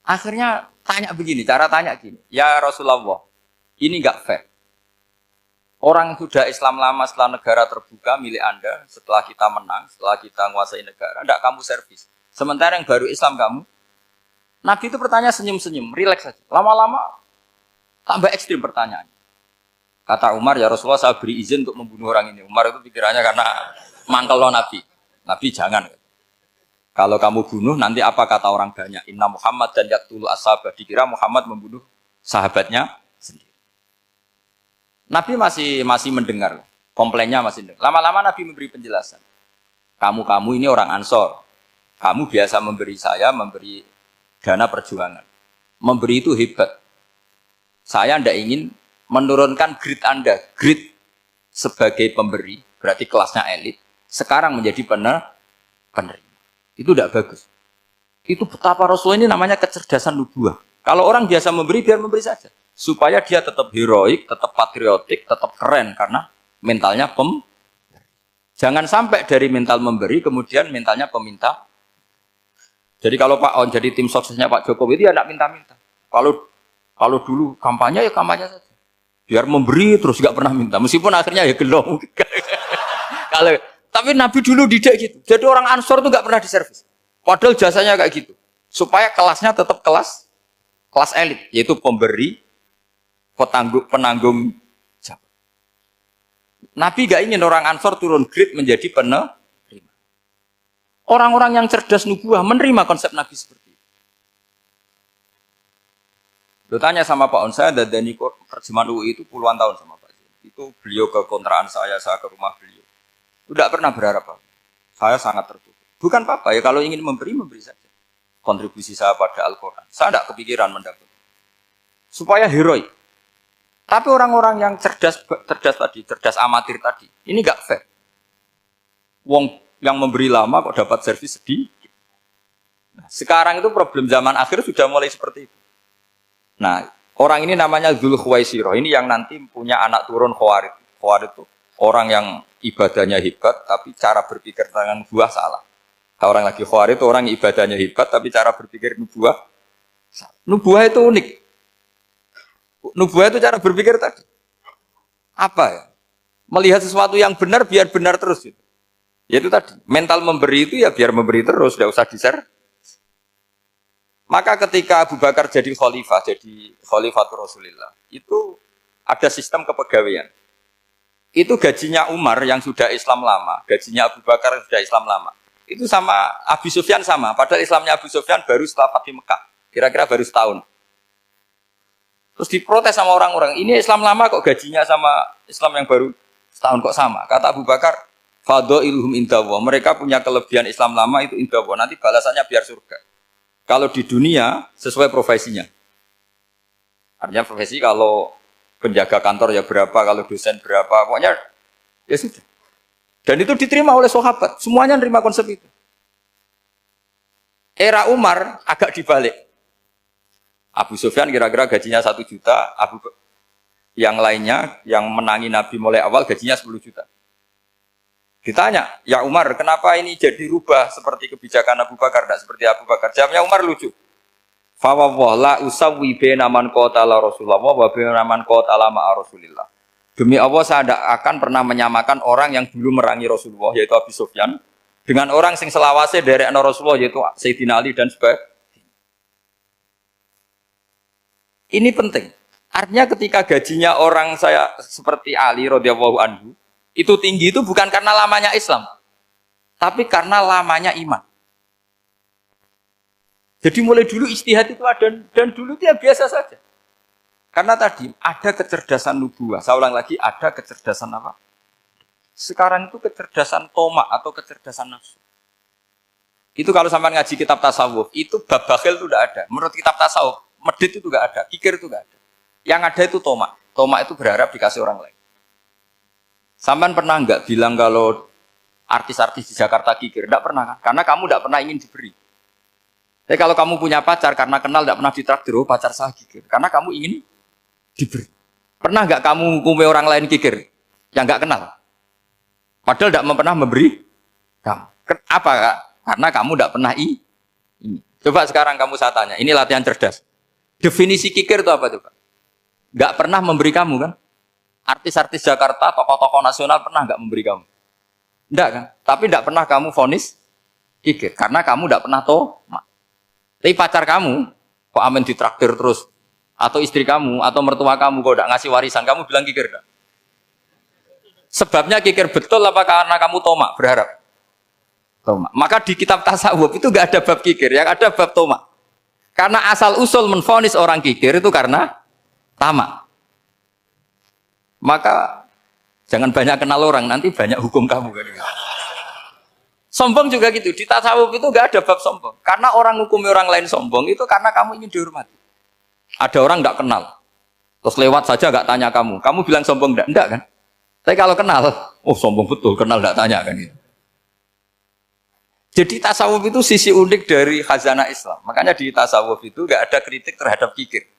Akhirnya tanya begini, cara tanya gini, ya Rasulullah, ini nggak fair. Orang sudah Islam lama setelah negara terbuka milik Anda, setelah kita menang, setelah kita menguasai negara, tidak kamu servis. Sementara yang baru Islam kamu, Nabi itu bertanya senyum-senyum, rileks saja. Lama-lama tambah ekstrim pertanyaan. Kata Umar, ya Rasulullah saya beri izin untuk membunuh orang ini. Umar itu pikirannya karena mangkel lo Nabi. Nabi jangan. Kalau kamu bunuh, nanti apa kata orang banyak? Inna Muhammad dan yaktulu ashabah. Dikira Muhammad membunuh sahabatnya sendiri. Nabi masih mendengar. Komplainnya masih mendengar. Lama-lama Nabi memberi penjelasan. Kamu ini orang Ansor. Kamu biasa memberi saya, memberi dana perjuangan. Memberi itu hebat. Saya tidak ingin menurunkan grade Anda. Grade sebagai pemberi, berarti kelasnya elit. Sekarang menjadi penerima. Itu tidak bagus. Itu betapa Rasul ini namanya kecerdasan nubuah. Kalau orang biasa memberi, biar memberi saja. Supaya dia tetap heroik, tetap patriotik, tetap keren. Karena mentalnya Jangan sampai dari mental memberi, kemudian mentalnya peminta. Jadi kalau Pak On jadi tim suksesnya Pak Jokowi itu ya tidak minta-minta. Kalau dulu kampanye ya kampanye saja. Biar memberi terus nggak pernah minta. Meskipun akhirnya ya gelong. Tapi Nabi dulu didik gitu. Jadi orang Ansor itu nggak pernah diservis. Padahal jasanya kayak gitu. Supaya kelasnya tetap kelas elit, yaitu pemberi, penanggung jawab. Nabi nggak ingin orang Ansor turun grade menjadi penerima. Orang-orang yang cerdas nubuah menerima konsep Nabi seperti itu. Lo tanya sama Pak On, saya dadani terjemahan UI itu puluhan tahun sama Pak. Itu beliau ke kontrakan saya ke rumah beliau. Tidak pernah berharap apa. Saya sangat tertutup. Bukan apa-apa ya, kalau ingin memberi saja. Kontribusi saya pada Al-Quran. Saya tidak kepikiran mendapat. Supaya heroik. Tapi orang-orang yang cerdas amatir tadi, ini nggak fair. Wong yang memberi lama kok dapat servis sedikit. Nah, sekarang itu problem zaman akhir sudah mulai seperti itu. Nah, orang ini namanya Dzul Khuwaisirah. Ini yang nanti punya anak turun Khawarid. Khawarid itu orang yang ibadahnya hebat, tapi cara berpikir tentang nubuah salah. Kalau orang lagi Khawarid itu orang yang ibadahnya hebat, tapi cara berpikir nubuah salah. Nubuah itu unik. Nubuah itu cara berpikir tadi. Apa ya? Melihat sesuatu yang benar, biar benar terus. Gitu. Yaitu tadi, mental memberi itu ya biar memberi terus, tidak usah di-share. Maka ketika Abu Bakar jadi Khalifatul Rasulillah, itu ada sistem kepegawaian. Itu gajinya Umar yang sudah Islam lama, gajinya Abu Bakar yang sudah Islam lama. Itu sama Abu Sufyan sama, padahal Islamnya Abu Sufyan baru setelah Fathu Mekah, kira-kira baru setahun. Terus diprotes sama orang-orang, ini Islam lama kok gajinya sama Islam yang baru setahun kok sama. Kata Abu Bakar, Fadha'iluhum indallah. Mereka punya kelebihan Islam lama itu indallah. Nanti balasannya biar surga. Kalau di dunia sesuai profesinya. Artinya profesi kalau penjaga kantor ya berapa, kalau dosen berapa, pokoknya ya sudah. Dan itu diterima oleh sahabat. Semuanya nerima konsep itu. Era Umar agak dibalik. Abu Sufyan kira-kira gajinya 1 juta, yang lainnya yang menangi Nabi mulai awal gajinya 10 juta. Ditanya, ya Umar, kenapa ini jadi rubah seperti kebijakan Abu Bakar, tidak seperti Abu Bakar? Jawabnya Umar lucu. Fawwah la usawwi baina man qatala Rasulullah wa baina man qatala ma'a Rasulillah. Demi Allah saya tidak akan pernah menyamakan orang yang dulu merangi Rasulullah yaitu Abu Sufyan dengan orang sing selawase dari Rasulullah yaitu Sayyidina Ali dan sebagainya. Ini penting. Artinya ketika gajinya orang saya seperti Ali radhiyallahu anhu itu tinggi itu bukan karena lamanya Islam, tapi karena lamanya iman. Jadi mulai dulu ijtihad itu ada dan dulu dia biasa saja. Karena tadi ada kecerdasan nubuah. Saya ulang lagi, ada kecerdasan apa? Sekarang itu kecerdasan tomak atau kecerdasan nafsu. Itu kalau sampai ngaji kitab tasawuf, itu bab bakhil itu tidak ada. Menurut kitab tasawuf, medit itu tidak ada, kikir itu tidak ada. Yang ada itu tomak. Tomak itu berharap dikasih orang lain. Sampean pernah enggak bilang kalau artis-artis di Jakarta kikir? Enggak pernah kan? Karena kamu enggak pernah ingin diberi. Tapi kalau kamu punya pacar karena kenal enggak pernah ditraktir, oh pacar saya kikir. Karena kamu ingin diberi. Pernah enggak kamu ngukumi orang lain kikir? Yang enggak kenal. Padahal enggak pernah memberi kamu. Apa Kak? Karena kamu enggak pernah ini. Coba sekarang kamu saya tanya, ini latihan cerdas. Definisi kikir itu apa coba? Nggak pernah memberi kamu kan? Artis-artis Jakarta, tokoh-tokoh nasional pernah nggak memberi kamu? Enggak kan? Tapi enggak pernah kamu vonis kikir. Karena kamu enggak pernah tomak. Tapi pacar kamu, kok amin ditraktir terus. Atau istri kamu, atau mertua kamu, kok enggak ngasih warisan, kamu bilang kikir enggak? Sebabnya kikir betul apa karena kamu tomak, berharap? Tomak. Maka di kitab tasawuf itu enggak ada bab kikir, yang ada bab tomak. Karena asal usul menvonis orang kikir itu karena tamak. Maka jangan banyak kenal orang, nanti banyak hukum kamu kan. Sombong juga gitu, di tasawuf itu enggak ada bab sombong. Karena orang hukumi orang lain sombong itu karena kamu ingin dihormati. Ada orang enggak kenal, terus lewat saja enggak tanya kamu bilang sombong enggak kan? Tapi kalau kenal, oh sombong betul, kenal enggak tanya kan gitu. Jadi tasawuf itu sisi unik dari khazanah Islam. Makanya di tasawuf itu enggak ada kritik terhadap kikir.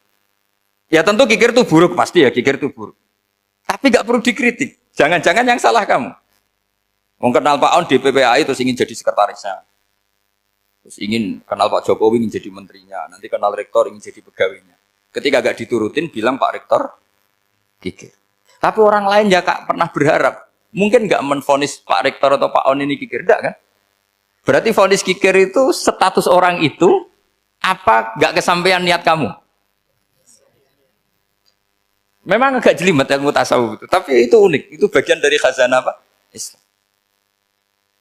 Ya tentu kikir itu buruk, pasti ya kikir itu buruk. Tapi enggak perlu dikritik. Jangan-jangan yang salah kamu. Mau kenal Pak On di PPAI terus ingin jadi sekretarisnya. Terus ingin kenal Pak Jokowi ingin jadi menterinya. Nanti kenal rektor ingin jadi pegawainya. Ketika enggak diturutin bilang Pak Rektor kikir. Tapi orang lain ya Kak pernah berharap. Mungkin enggak menvonis Pak Rektor atau Pak On ini kikir. Enggak kan? Berarti vonis kikir itu status orang itu apa enggak kesampaian niat kamu? Memang agak jelimet ilmu tasawuf itu, tapi itu unik. Itu bagian dari khazanah apa? Islam.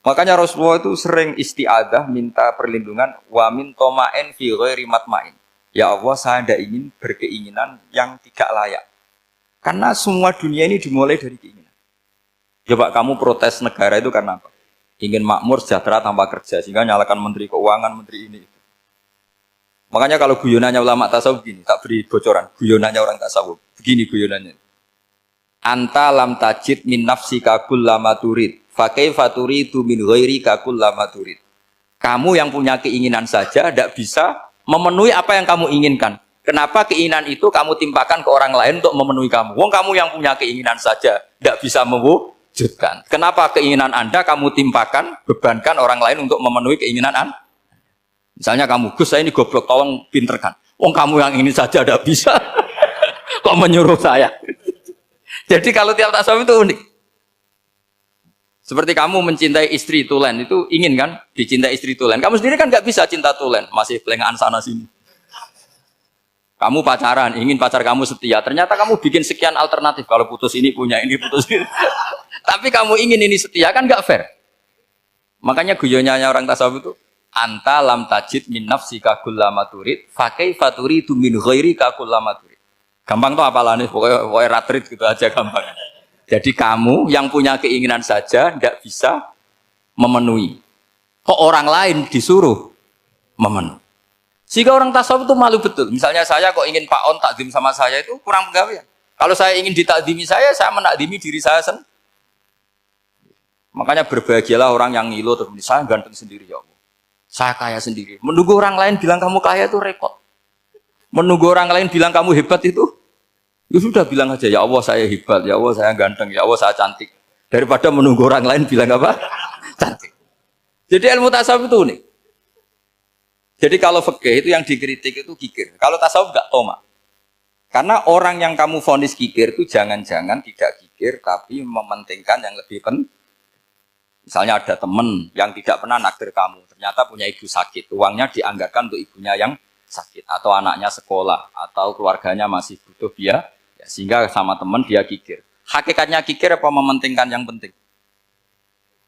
Makanya Rasulullah itu sering isti'adah minta perlindungan wa min toma'in fi ghairi matma'in. Ya Allah, saya tidak ingin berkeinginan yang tidak layak. Karena semua dunia ini dimulai dari keinginan. Coba kamu protes negara itu karena apa? Ingin makmur sejahtera tanpa kerja sehingga nyalakan menteri keuangan, menteri ini. Makanya kalau guyonannya ulama tasawuf begini, tak beri bocoran. Guyonannya orang tasawuf. Begini guyonannya. Anta lam tajid min nafsika kullama turid. Fa kaifa turidu min ghairika kullama turid. Kamu yang punya keinginan saja tidak bisa memenuhi apa yang kamu inginkan. Kenapa keinginan itu kamu timpakan ke orang lain untuk memenuhi kamu? Wong kamu yang punya keinginan saja tidak bisa mewujudkan. Kenapa keinginan Anda kamu timpakan, bebankan orang lain untuk memenuhi keinginan Anda? Misalnya kamu, Gus saya ini goblok, tolong pinterkan. Wong kamu yang ini saja tidak bisa. Kok menyuruh saya? Jadi kalau tiap tasawuf itu unik. Seperti kamu mencintai istri tulen, itu ingin kan dicintai istri tulen. Kamu sendiri kan nggak bisa cinta tulen, masih pelengahan sana sini. Kamu pacaran, ingin pacar kamu setia. Ternyata kamu bikin sekian alternatif. Kalau putus ini punya ini, putus ini. Tapi kamu ingin ini setia kan nggak fair. Makanya guyonanya orang tasawuf itu anta lam tajid min nafsika kullama turid fa kaifa turidu min ghairika kullama turid. Gampang tuh apalane pokoknya ratrit gitu aja gampang. Jadi kamu yang punya keinginan saja tidak bisa memenuhi. Kok orang lain disuruh memenuhi. Sehingga orang tasawuf itu malu betul. Misalnya saya kok ingin Pak On takdim sama saya itu kurang penggawean. Kalau saya ingin ditakdimi saya menakdimi diri saya sendiri. Makanya berbahagialah orang yang ngilu terus saya ganteng sendiri ya Allah. Saya kaya sendiri. Menunggu orang lain bilang kamu kaya itu repot. Menunggu orang lain bilang kamu hebat itu, ya sudah bilang aja ya Allah saya hebat, ya Allah saya ganteng, ya Allah saya cantik. Daripada menunggu orang lain bilang apa? Cantik. Jadi ilmu tasawuf itu unik. Jadi kalau fikih itu yang dikritik itu kikir. Kalau tasawuf enggak tomak. Karena orang yang kamu vonis kikir itu jangan-jangan tidak kikir tapi mementingkan yang lebih penting. Misalnya ada teman yang tidak pernah naktir kamu, ternyata punya ibu sakit, uangnya dianggarkan untuk ibunya yang sakit, atau anaknya sekolah, atau keluarganya masih butuh biaya, ya, sehingga sama teman dia kikir. Hakikatnya kikir apa mementingkan yang penting?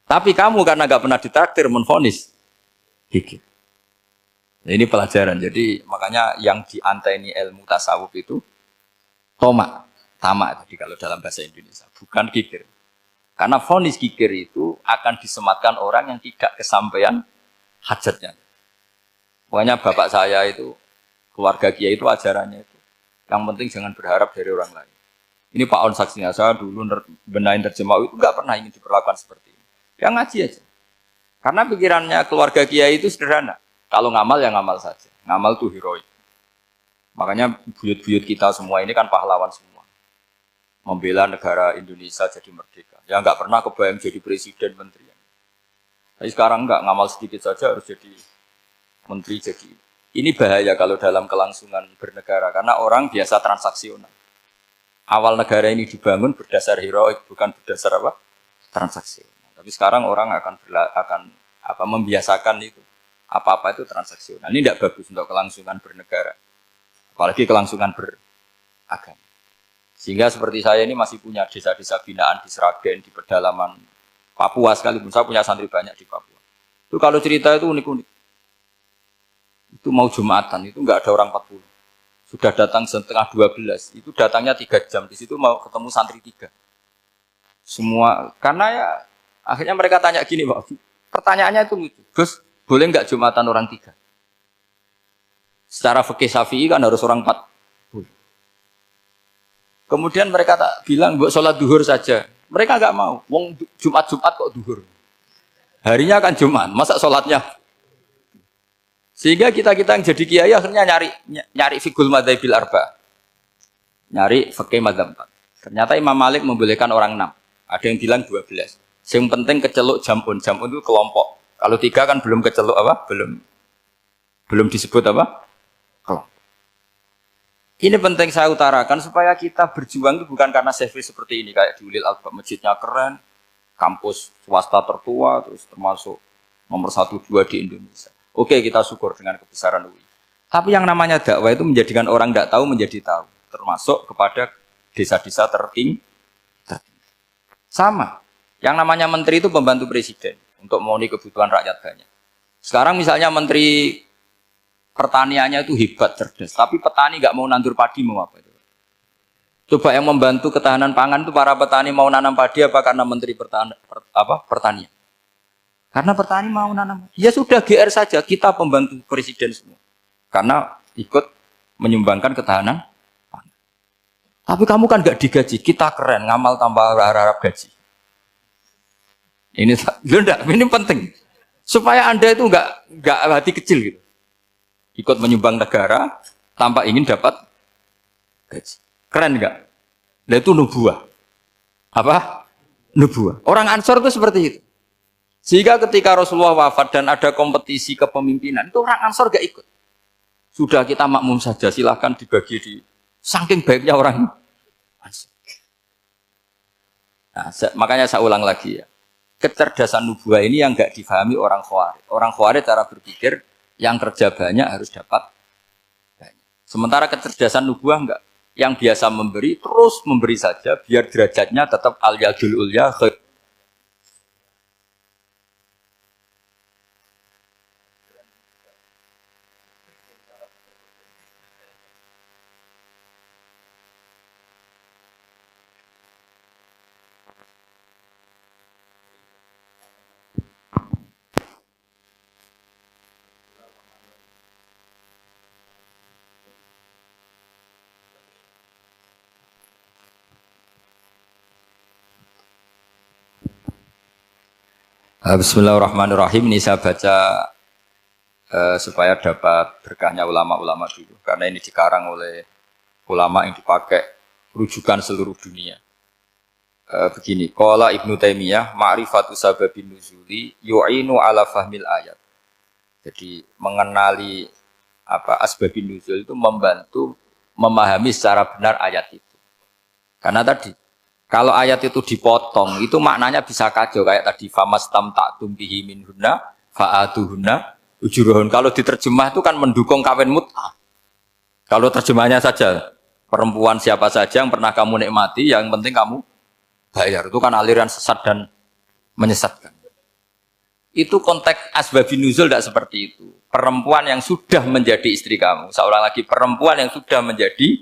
Tapi kamu karena gak pernah ditraktir menvonis kikir. Nah, ini pelajaran, jadi makanya yang dianteni ilmu tasawuf itu tomak, tamak tadi kalau dalam bahasa Indonesia, bukan kikir. Karena vonis kikir itu akan disematkan orang yang tidak kesampaian hajatnya. Pokoknya bapak saya itu, keluarga kiai itu ajarannya itu. Yang penting jangan berharap dari orang lain. Ini Pak On saksinya, saya dulu benahin terjemah itu nggak pernah ingin diperlakukan seperti ini. Yang ngaji aja. Karena pikirannya keluarga kiai itu sederhana. Kalau ngamal ya ngamal saja. Ngamal itu heroik. Makanya buyut-buyut kita semua ini kan pahlawan semua. Membela negara Indonesia jadi merdeka. Ya nggak pernah kebayang jadi presiden, menteri. Tapi sekarang nggak, ngamal sedikit saja harus jadi menteri, jadi Ini bahaya kalau dalam kelangsungan bernegara karena orang biasa transaksional. Awal negara ini dibangun berdasar heroik, bukan berdasar apa? Transaksi. Tapi sekarang orang akan membiasakan itu. Apa-apa itu transaksional. Ini tidak bagus untuk kelangsungan bernegara. Apalagi kelangsungan beragama. Sehingga seperti saya ini masih punya desa-desa binaan di Sragen, di pedalaman Papua sekalipun. Saya punya santri banyak di Papua. Itu kalau cerita itu unik-unik. Itu mau Jumatan, itu enggak ada orang 40. Sudah datang setengah 12, itu datangnya 3 jam. Di situ mau ketemu santri 3. Semua, karena ya akhirnya mereka tanya gini, Pak. Pertanyaannya itu lucu. Gus, boleh enggak Jumatan orang 3? Secara fikih Syafi'i kan harus orang 4. Kemudian mereka tak bilang, buat sholat duhur saja. Mereka enggak mau. Wong Jumat-Jumat kok duhur. Harinya kan Jumat, masa sholatnya? Sehingga kita yang jadi kiai akhirnya nyari fikul madzhabil arba. Nyari fikih madzhab 4. Ternyata Imam Malik membolehkan orang 6. Ada yang bilang 12. Yang penting keceluk jamun. Jamun itu kelompok. Kalau 3 kan belum keceluk apa? Belum disebut apa? Kelompok. Ini penting saya utarakan supaya kita berjuang itu bukan karena CV seperti ini kayak di Ulil Albab, masjidnya keren, kampus swasta tertua, terus termasuk nomor 1 2 di Indonesia. Oke, kita syukur dengan kebesaran UI. Tapi yang namanya dakwah itu menjadikan orang tidak tahu menjadi tahu. Termasuk kepada desa-desa tertinggi. Sama. Yang namanya menteri itu pembantu presiden. Untuk memenuhi kebutuhan rakyat banyak. Sekarang misalnya menteri pertaniannya itu hebat, cerdas. Tapi petani nggak mau nandur padi, mau apa itu? Coba yang membantu ketahanan pangan itu para petani mau nanam padi apa karena menteri pertanian? Karena petani mau nanam. Ya sudah GR saja, kita pembantu presiden semua. Karena ikut menyumbangkan ketahanan. Tapi kamu kan gak digaji, kita keren, ngamal tambah harap gaji. Ini penting. Supaya Anda itu enggak hati kecil gitu. Ikut menyumbang negara tanpa ingin dapat gaji. Keren enggak? Nah itu nubuah. Apa? Nubuah. Orang Ansor itu seperti itu. Sehingga ketika Rasulullah wafat dan ada kompetisi kepemimpinan, itu orang Ansor gak ikut. Sudah kita makmum saja, silahkan dibagi di saking baiknya orang Ansor. Nah, makanya saya ulang lagi ya. Kecerdasan nubuah ini yang gak difahami orang Khawarij. Orang Khawarij cara berpikir yang kerja banyak harus dapat banyak. Sementara kecerdasan nubuah enggak. Yang biasa memberi, terus memberi saja, biar derajatnya tetap al-yadul ulya khair. Bismillahirrahmanirrahim. Ini saya baca supaya dapat berkahnya ulama-ulama dulu. Karena ini dikarang oleh ulama yang dipakai rujukan seluruh dunia. Begini, qala Ibnu Taimiyah, ma'rifatu sababin nuzuli yu'inu ala fahmil ayat. Jadi mengenali asbabin nuzul itu membantu memahami secara benar ayat itu. Karena tadi kalau ayat itu dipotong, itu maknanya bisa kacau kayak tadi famastam ta'tum bihi minhunna fa'atuhunna ujuruhun. Kalau diterjemah itu kan mendukung kawin mut'ah. Kalau terjemahnya saja perempuan siapa saja yang pernah kamu nikmati, yang penting kamu bayar. Itu kan aliran sesat dan menyesatkan. Itu konteks asbabun nuzul tidak seperti itu. Perempuan yang sudah menjadi istri kamu, seorang lagi perempuan yang sudah menjadi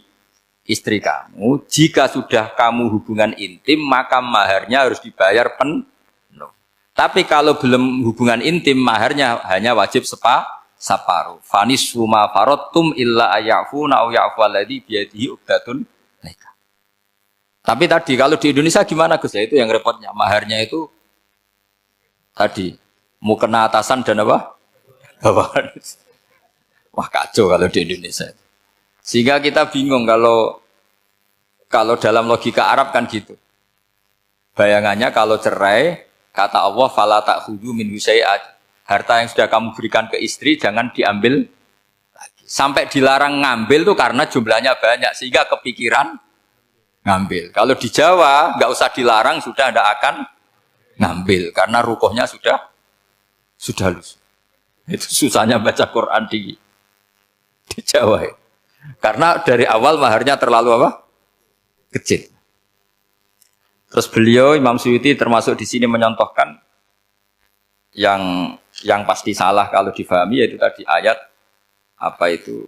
istri kamu, jika sudah kamu hubungan intim, maka maharnya harus dibayar penuh. Tapi kalau belum hubungan intim, maharnya hanya wajib separuh. Fanis suma farotum illa ayafuna au ya'fualladzi biyadihi uqdatun nikah. Tapi tadi kalau di Indonesia gimana Gus? Ya itu yang repotnya. Maharnya itu tadi mau kena atasan dan apa? Bawahan. Wah kacau kalau di Indonesia. Sehingga kita bingung kalau dalam logika Arab kan gitu. Bayangannya kalau cerai, kata Allah fala ta'khudhu min syai'at. Harta yang sudah kamu berikan ke istri jangan diambil lagi. Sampai dilarang ngambil tuh karena jumlahnya banyak sehingga kepikiran ngambil. Kalau di Jawa nggak usah dilarang sudah tidak akan ngambil karena rukohnya sudah lusuh. Itu susahnya baca Quran di Jawa ya. Karena dari awal maharnya terlalu apa? Kecil. Terus beliau Imam Suyuti termasuk di sini menyontohkan yang pasti salah kalau difahami yaitu tadi ayat apa itu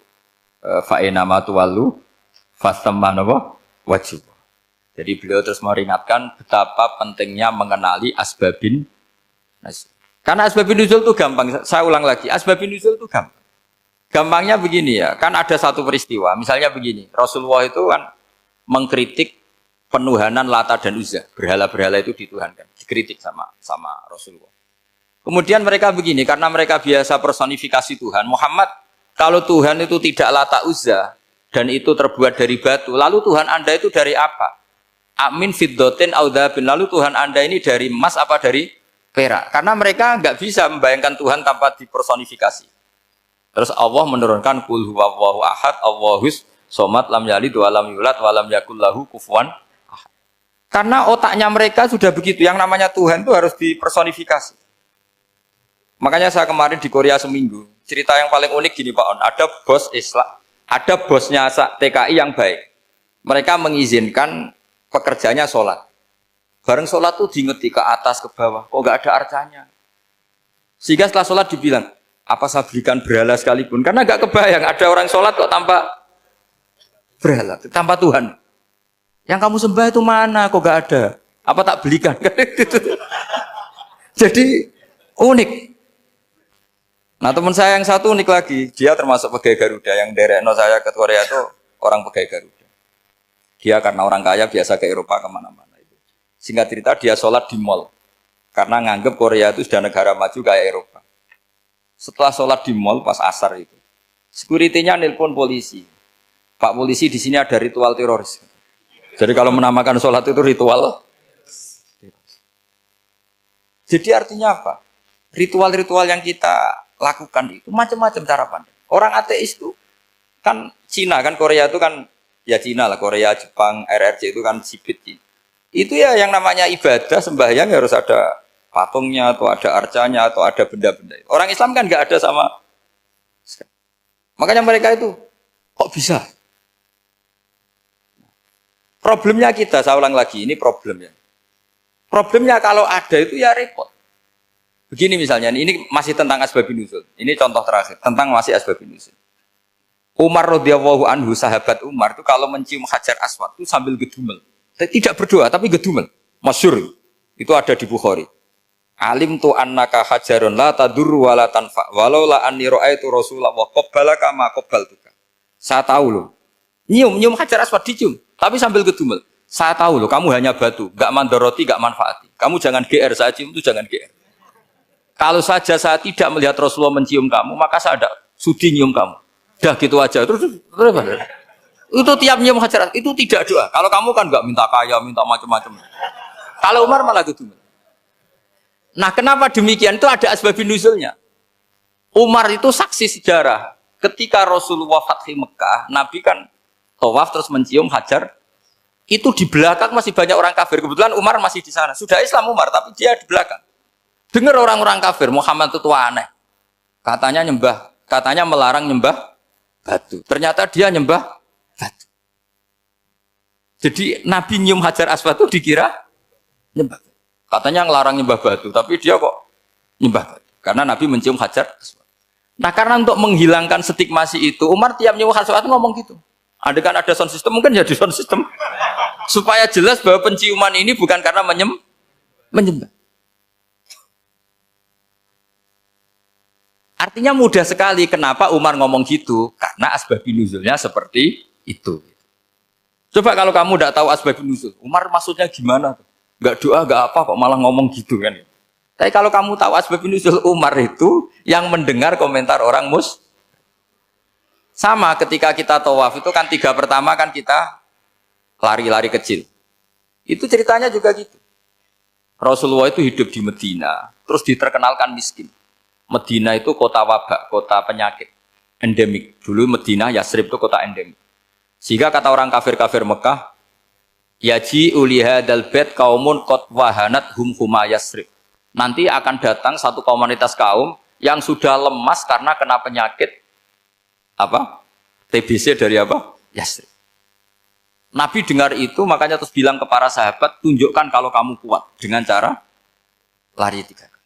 fa'inama tuwallu fasamman wajib. Jadi beliau terus meringatkan betapa pentingnya mengenali asbabin nuzul. Karena asbabin nuzul itu gampang. Saya ulang lagi, asbabin nuzul itu gampang. Gampangnya begini ya, kan ada satu peristiwa. Misalnya begini, Rasulullah itu kan mengkritik penuhanan Lata dan Uzza. Berhala-berhala itu dituhankan, dikritik sama Rasulullah. Kemudian mereka begini, karena mereka biasa personifikasi Tuhan. Muhammad, kalau Tuhan itu tidak Lata Uzza dan itu terbuat dari batu, lalu Tuhan Anda itu dari apa? Amin fiddotin audabin. Lalu Tuhan Anda ini dari emas apa dari perak? Karena mereka nggak bisa membayangkan Tuhan tanpa dipersonifikasi. Terus Allah menurunkan qul huwallahu ahad, Allahus somad, lam yalid wa lam yulad wa lam yakul lahu kufuwan ahad. Karena otaknya mereka sudah begitu, yang namanya Tuhan itu harus dipersonifikasi. Makanya saya kemarin di Korea seminggu, cerita yang paling unik gini Pak On, ada bos Islam, ada bosnya TKI yang baik. Mereka mengizinkan pekerjanya sholat. Bareng sholat tuh diingeti ke atas ke bawah, kok nggak ada arcanya. Sehingga setelah sholat dibilang, apa saya berikan berhala sekalipun? Karena nggak kebayang ada orang sholat kok tanpa berhala, tanpa Tuhan. Yang kamu sembah itu mana? Kok nggak ada? Apa tak belikan? Jadi unik. Nah teman saya yang satu unik lagi, dia termasuk pegawai Garuda yang derekno saya ke Korea itu orang pegawai Garuda. Dia karena orang kaya biasa ke Eropa kemana-mana. Singkat cerita dia sholat di mall karena nganggep Korea itu sudah negara maju kayak Eropa. Setelah sholat di mall pas asar itu, security-nya nelpon polisi. Pak polisi di sini ada ritual teroris. Jadi kalau menamakan sholat itu ritual. Jadi artinya apa? Ritual-ritual yang kita lakukan itu macam-macam cara pandang. Orang ateis itu kan Cina kan Korea itu kan ya Cina lah, Korea, Jepang, RRC itu kan sipit. Itu ya yang namanya ibadah sembahyang harus ada patungnya atau ada arcanya atau ada benda-benda. Orang Islam kan nggak ada sama. Makanya mereka itu kok bisa? Problemnya kita, saya ulang lagi, ini problemnya. Problemnya kalau ada itu ya repot. Begini misalnya, ini masih tentang asbabun nuzul. Ini contoh terakhir tentang masih asbabun nuzul. Umar radhiyallahu anhu, sahabat Umar itu kalau mencium Hajar Aswad itu sambil gedumel. Tidak berdoa tapi gedumel. Masyhur. Itu ada di Bukhari. Alim tu annaka hajarun la tadurru wa la tanfa walau la anni ra'aitu Rasulullah wa qabbalaka ma qabbaltuka. Saya tahu loh. Nyium Hajar Aswad dicium tapi sambil gedumel. Saya tahu loh kamu hanya batu, enggak mandoroti, enggak manfaati. Kamu jangan GR, saya cium itu jangan GR. Kalau saja saya tidak melihat Rasulullah mencium kamu, maka saya ada sudi nyium kamu. Dah gitu aja. Terus itu tiap nyium Hajar Aswad itu tidak doa. Kalau kamu kan enggak minta kaya, minta macam-macam. Kalau Umar malah gedumel. Nah kenapa demikian? Itu ada asbabun nuzulnya. Umar itu saksi sejarah. Ketika Rasulullah Fathi Mekah, Nabi kan tawaf terus mencium Hajar. Itu di belakang masih banyak orang kafir. Kebetulan Umar masih di sana. Sudah Islam Umar, tapi dia di belakang. Dengar orang-orang kafir, Muhammad itu aneh. Katanya melarang nyembah batu. Ternyata dia nyembah batu. Jadi Nabi nyium Hajar Aswad itu dikira nyembah. Katanya ngelarang nyembah batu, tapi dia kok nyembah batu. Karena Nabi mencium Hajar Aswad. Nah karena untuk menghilangkan stigmasi itu, Umar tiap nyium Hajar Aswad ngomong gitu. Ada kan ada sound system, mungkin jadi sound system. Supaya jelas bahwa penciuman ini bukan karena menyembah. Artinya mudah sekali kenapa Umar ngomong gitu. Karena asbabun nuzulnya seperti itu. Coba kalau kamu tidak tahu asbabun nuzul, Umar maksudnya gimana? Gak doa, gak apa kok malah ngomong gitu kan. Tapi kalau kamu tahu asbabun nuzul Umar itu yang mendengar komentar orang sama ketika kita tawaf itu kan 3 pertama kan kita lari-lari kecil. Itu ceritanya juga gitu. Rasulullah itu hidup di Medina, terus diterkenalkan miskin. Medina itu kota wabak, kota penyakit. endemik. Dulu Madinah, Yasrib itu kota endemik. Sehingga kata orang kafir-kafir Mekah, yaji uliha dalbet kaumun kot wahanat huma Yasrib. Nanti akan datang satu komunitas kaum yang sudah lemas karena kena penyakit apa? TBC dari apa? Yasrib. Nabi dengar itu makanya terus bilang ke para sahabat, tunjukkan kalau kamu kuat dengan cara lari 3 kali.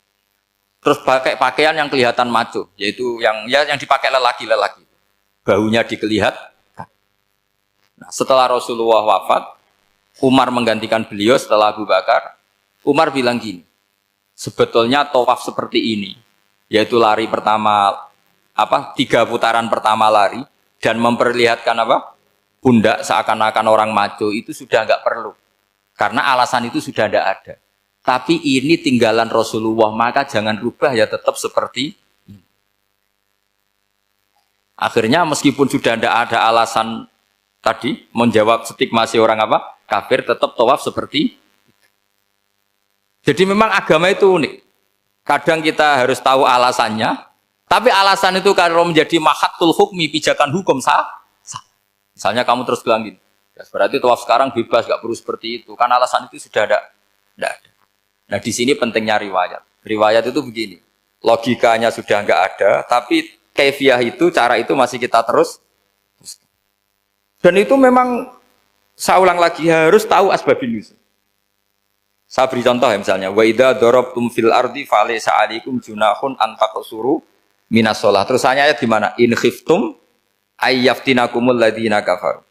Terus pakai pakaian yang kelihatan maco, yaitu yang dipakai lelaki-lelaki. Bahunya dikelihatan. Nah, setelah Rasulullah wafat, Umar menggantikan beliau setelah Abu Bakar. Umar bilang gini, sebetulnya tawaf seperti ini, yaitu lari pertama 3 putaran pertama lari dan memperlihatkan apa? Pundak seakan-akan orang maco itu sudah enggak perlu. Karena alasan itu sudah tidak ada. Tapi ini tinggalan Rasulullah, maka jangan rubah ya tetap seperti ini. Akhirnya meskipun sudah tidak ada alasan tadi menjawab stigmasi orang apa? Kafir, tetap tawaf seperti itu. Jadi memang agama itu unik. Kadang kita harus tahu alasannya, tapi alasan itu kalau menjadi mahatul hukmi, pijakan hukum sah. Misalnya kamu terus bilang gini, ya berarti tawaf sekarang bebas, gak perlu seperti itu. Kan alasan itu sudah ada. Nah di sini pentingnya riwayat. Riwayat itu begini, logikanya sudah nggak ada, tapi kaifiah itu, cara itu masih kita terus. Dan itu memang, saya ulang lagi, harus tahu asbabun nuzul. Saya beri contoh ya misalnya, wa idza darabtum fil ardi falaysa 'alaikum junahun an taqsuru minas shalah. Terus ayat di mana? In khiftum ayyaftinakumul ladzina kafaru.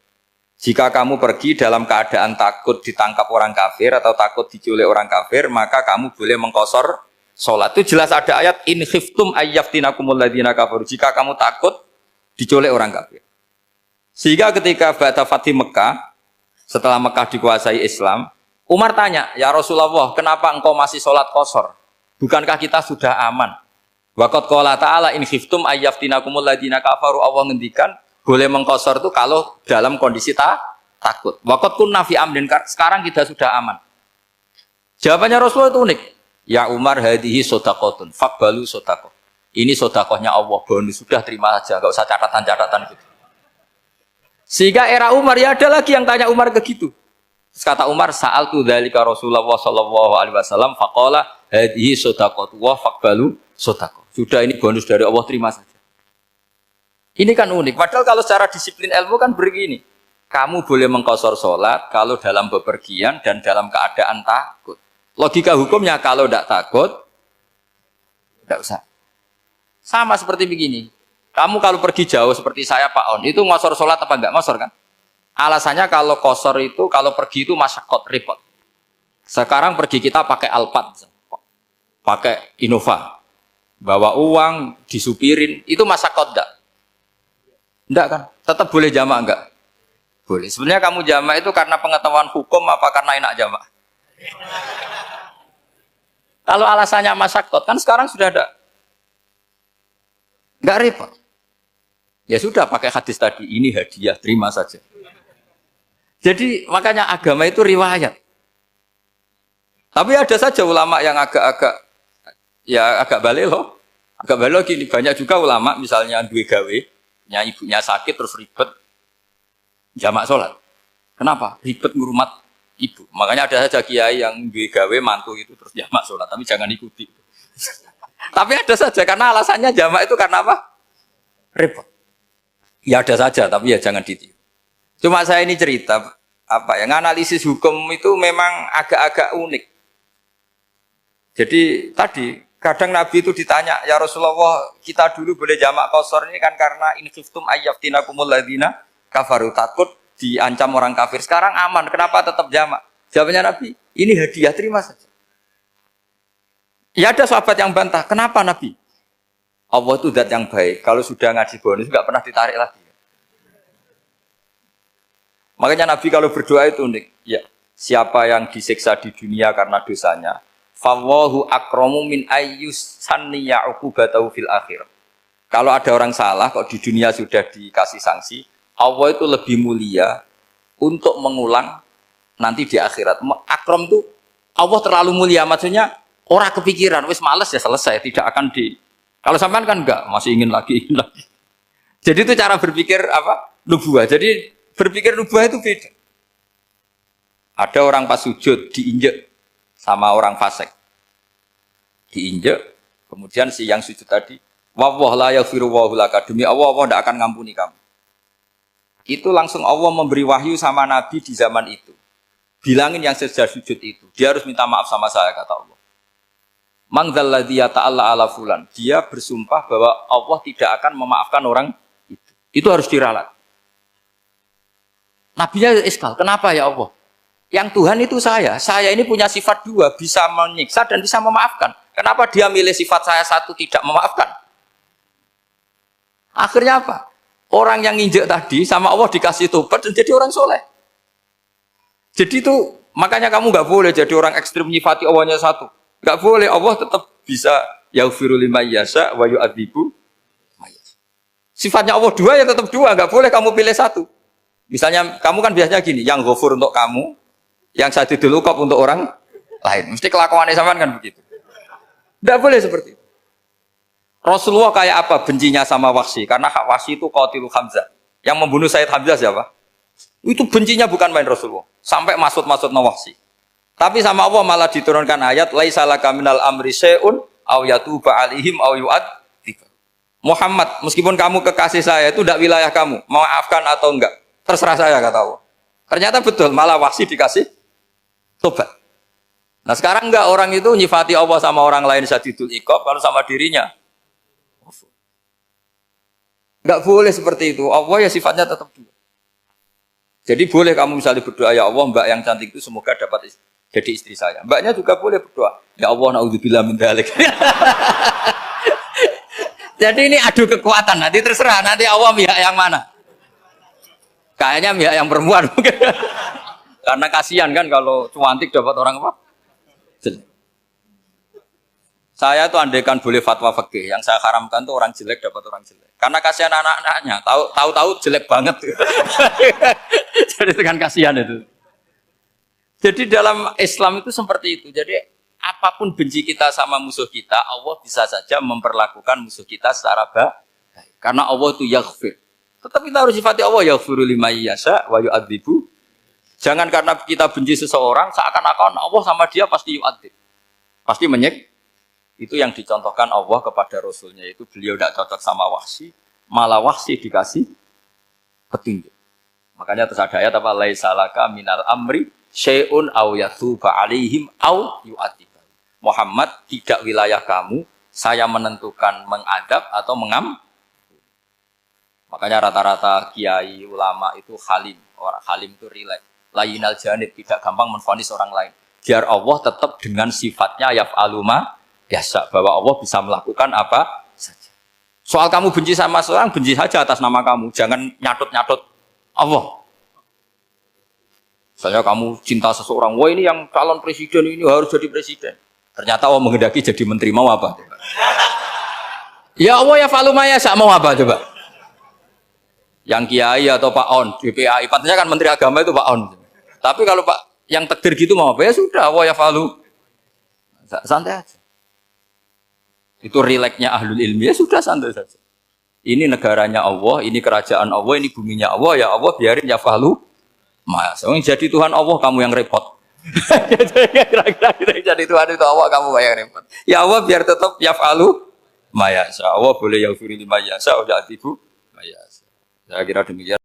Jika kamu pergi dalam keadaan takut ditangkap orang kafir atau takut diculik orang kafir, maka kamu boleh mengqasar salat. Itu jelas ada ayat in khiftum ayyaftinakumul ladzina kafaru. Jika kamu takut diculik orang kafir. Sehingga ketika ba'da Fathi Mekah, setelah Mekah dikuasai Islam, Umar tanya, "Ya Rasulullah, kenapa engkau masih salat qasar? Bukankah kita sudah aman?" Waqad qala ta'ala in khiftum ayyaftinakumul ladzina kafaru, Allah ngendikan boleh mengqasar itu kalau dalam kondisi takut. Waqad kunna fi amrin, sekarang kita sudah aman. Jawabannya Rasulullah itu unik. Ya Umar, hadhihi shadaqatun faqbalu shadaqah. Ini sedekahnya Allah, bonus sudah terima saja, enggak usah catatan-catatan gitu. Sehingga era Umar ya ada lagi yang tanya Umar ke gitu. Terus kata Umar, sa'altu dzalika Rasulullah sallallahu alaihi wasallam faqala hadhihi shadaqatu wa faqbalu shadaqah. Sudah ini bonus dari Allah, terima saja. Ini kan unik. Padahal kalau secara disiplin ilmu kan begini. Kamu boleh mengqasar sholat kalau dalam bepergian dan dalam keadaan takut. Logika hukumnya kalau tidak takut, tidak usah. Sama seperti begini. Kamu kalau pergi jauh seperti saya Pak On, itu ngosor sholat apa enggak? Ngosor kan? Alasannya kalau kosor itu, kalau pergi itu masyakot, repot. Sekarang pergi kita pakai Alphard, pakai Innova. Bawa uang, disupirin, itu masyakot enggak? Enggak kan? Tetap boleh jamak enggak? Boleh. Sebenarnya kamu jamak itu karena pengetahuan hukum apa karena enak jamak? Kalau alasannya masyakot, kan sekarang sudah ada. Enggak repot. Ya sudah pakai hadis tadi, ini hadiah, terima saja. Jadi makanya agama itu riwayat. Tapi ada saja ulama yang agak balik loh. Agak balik loh gini, banyak juga ulama misalnya duwe gawe, ibunya sakit terus ribet jamak sholat. Kenapa? Ribet ngurmat ibu. Makanya ada saja kiai yang duwe gawe mantu itu terus jamak sholat, tapi jangan ikuti. Tapi ada saja karena alasannya jamak itu karena apa? Repot. Ya ada saja, tapi ya jangan ditiru. Cuma saya ini cerita analisis hukum itu memang agak-agak unik. Jadi tadi kadang Nabi itu ditanya, ya Rasulullah, kita dulu boleh jamak qasar ini kan karena in khiftum ayyaftinakumul ladzina kafaru, takut diancam orang kafir. Sekarang aman, kenapa tetap jamak? Jawabannya Nabi, ini hadiah, terima saja. Ya ada sahabat yang bantah, kenapa Nabi? Allah itu zat yang baik, kalau sudah ngaji bonus nggak pernah ditarik lagi. Makanya Nabi kalau berdoa itu unik. Ya, siapa yang disiksa di dunia karena dosanya, fawahu akramu min ayyus sanniya uqubatahu fil akhir. Kalau ada orang salah kok di dunia sudah dikasih sanksi, Allah itu lebih mulia untuk mengulang nanti di akhirat. Akram itu Allah terlalu mulia, maksudnya orang kepikiran wis males ya selesai, tidak akan di. Kalau sampean kan enggak, masih ingin lagi. Jadi itu cara berpikir apa? Nubuah. Jadi berpikir nubuah itu beda. Ada orang pas sujud diinjek sama orang fasik. Diinjek, kemudian si yang sujud tadi, wawah la yaghfiru wa laka, demi Allah tidak akan ngampuni kamu. Itu langsung Allah memberi wahyu sama Nabi di zaman itu. Bilangin yang sedang sujud itu, dia harus minta maaf sama saya, kata Allah. Mangdzalladzi yata'alla ala fulan. Dia bersumpah bahwa Allah tidak akan memaafkan orang itu. Itu harus diralat. Nabinya iskal, kenapa ya Allah? Yang Tuhan itu saya ini punya sifat dua, bisa menyiksa dan bisa memaafkan. Kenapa dia milih sifat saya satu tidak memaafkan? Akhirnya apa? Orang yang nginjek tadi sama Allah dikasih tobat dan jadi orang soleh. Jadi itu makanya kamu nggak boleh jadi orang ekstrim nyifati Allahnya satu. Nggak boleh, Allah tetap bisa yaghfiru liman yasha wa yu'adzibu may yasha. Sifatnya Allah dua ya tetap dua, nggak boleh kamu pilih satu. Misalnya kamu kan biasanya gini, yang ghafur untuk kamu, yang sadidul uqab untuk orang lain. Mesti kelakuannya sampean kan begitu. Nggak boleh seperti itu. Rasulullah kayak apa bencinya sama Wahsy? Karena Wahsy itu qatilu Hamzah. Yang membunuh Sayyid Hamzah siapa? Itu bencinya bukan main Rasulullah. Sampai maksud-maksud Wahsy. Tapi sama Allah malah diturunkan ayat laisa laka minal amri syai'un aw yatuba alaihim aw yu'adzib. Muhammad, meskipun kamu kekasih saya itu tidak wilayah kamu, maafkan atau enggak, terserah saya, kata Allah. Ternyata betul, malah Wahsy dikasih tobat. Nah sekarang enggak, orang itu nyifati Allah sama orang lain syadidul iqab, kalau sama dirinya enggak boleh seperti itu. Allah ya sifatnya tetap dua. Jadi boleh kamu misalnya berdoa, ya Allah mbak yang cantik itu semoga dapat jadi istri saya. Mbaknya juga boleh berdoa, ya Allah naudzubillah min dzalik. Jadi ini adu kekuatan, nanti terserah, nanti Allah pihak yang mana. Kayaknya pihak yang perempuan mungkin. Karena kasihan kan kalau cantik dapat orang apa? Jelek. Saya tuh andaikan boleh fatwa fikih, yang saya haramkan tuh orang jelek dapat orang jelek. Karena kasihan anak-anaknya, tahu-tahu jelek banget. Jadi dengan kasihan itu. Jadi dalam Islam itu seperti itu. Jadi apapun benci kita sama musuh kita, Allah bisa saja memperlakukan musuh kita secara baik. Karena Allah itu yaghfir. Tetap kita harus sifati Allah yaghfiru liman yasha wa yu'adzibu. Jangan karena kita benci seseorang seakan-akan Allah sama dia pasti yu'adzib. Pasti menyik. Itu yang dicontohkan Allah kepada Rasulnya, itu beliau tidak cocok sama Wahsy, malah Wahsy dikasih petunjuk. Makanya terus ada ayat apa? Laisa laka minal amri syai'un aw yatuba alaihim aw yu'adzib. Muhammad, tidak wilayah kamu, saya menentukan mengadab atau mengam. Makanya rata-rata kiai ulama itu halim. Orang halim itu rileks. Layinal janib, tidak gampang menvonis orang lain. Biar Allah tetap dengan sifatnya yaf'alu ma biasa, bahwa Allah bisa melakukan apa saja. Soal kamu benci sama seorang, benci saja atas nama kamu. Jangan nyatut-nyatut Allah. Misalnya kamu cinta seseorang, wah ini yang calon presiden ini harus jadi presiden. Ternyata Allah menghendaki jadi menteri, mau apa? Ya Allah ya falu maya, mau apa coba? Yang kiai atau Pak On, DPAI, patutnya kan menteri agama itu Pak On. Tapi kalau Pak yang takdir gitu mau apa? Ya sudah, Allah ya falu. Santai aja. Itu rileksnya ahlul ilmi, ya sudah santai saja. Ini negaranya Allah, ini kerajaan Allah, ini buminya Allah, ya Allah biarin ya falu. Mas, jadi Tuhan Allah kamu yang repot. Kira-kira jadi Tuhan itu Allah kamu yang repot. Ya Allah biar tetap ya falu. Maya, Allah boleh yaghfir liman yasha wa ya'dzibu. Maya. Saya kira demikian.